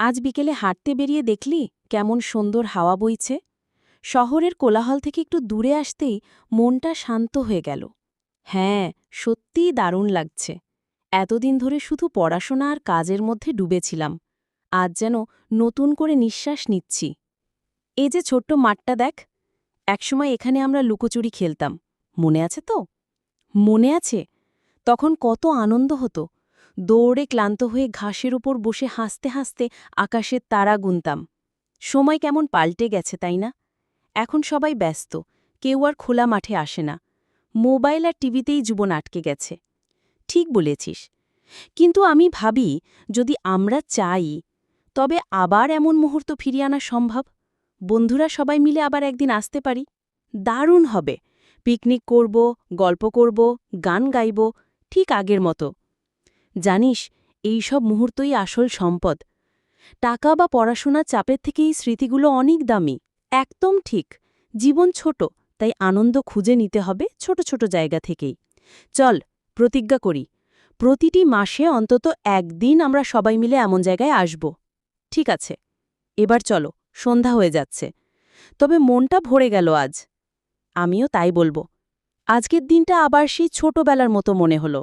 আজ বিকেলে হাঁটতে বেরিয়ে দেখলি কেমন সুন্দর হাওয়া বইছে। শহরের কোলাহল থেকে একটু দূরে আসতেই মনটা শান্ত হয়ে গেল। হ্যাঁ, সত্যিই দারুণ লাগছে। এতদিন ধরে শুধু পড়াশোনা আর কাজের মধ্যে ডুবেছিলাম। আজ যেন নতুন করে নিঃশ্বাস নিচ্ছি। এই যে ছোট্ট মাঠটা দেখ, একসময় এখানে আমরা লুকোচুরি খেলতাম, মনে আছে তো? মনে আছে, তখন কত আনন্দ হতো। দৌড়ে ক্লান্ত হয়ে ঘাসের উপর বসে হাসতে হাসতে আকাশের তারা গুনতাম। সময় কেমন পাল্টে গেছে, তাই না? এখন সবাই ব্যস্ত, কেউ আর খোলা মাঠে আসে না। মোবাইল আর টিভিতেই জীবন আটকে গেছে। ঠিক বলেছিস, কিন্তু আমি ভাবি, যদি আমরা চাই, তবে আবার এমন মুহূর্ত ফিরিয়ে আনা সম্ভব। বন্ধুরা সবাই মিলে আবার একদিন আসতে পারি। দারুণ হবে। পিকনিক করব, গল্প করব, গান গাইব, ঠিক আগের মতো। জানিস, এই সব মুহূর্তই আসল সম্পদ। টাকা বা পড়াশোনার চাপের থেকে এই স্মৃতিগুলো অনেক দামি। একদম ঠিক। জীবন ছোট, তাই আনন্দ খুঁজে নিতে হবে ছোট ছোট জায়গা থেকেই। চল, প্রতিজ্ঞা করি, প্রতিটি মাসে অন্তত একদিন আমরা সবাই মিলে এমন জায়গায় আসব। ঠিক আছে, এবার চলো, সন্ধ্যা হয়ে যাচ্ছে। তবে মনটা ভরে গেল আজ। আমিও তাই বলবো। আজকের দিনটা আবার সেই ছোটবেলার মতো মনে হলো।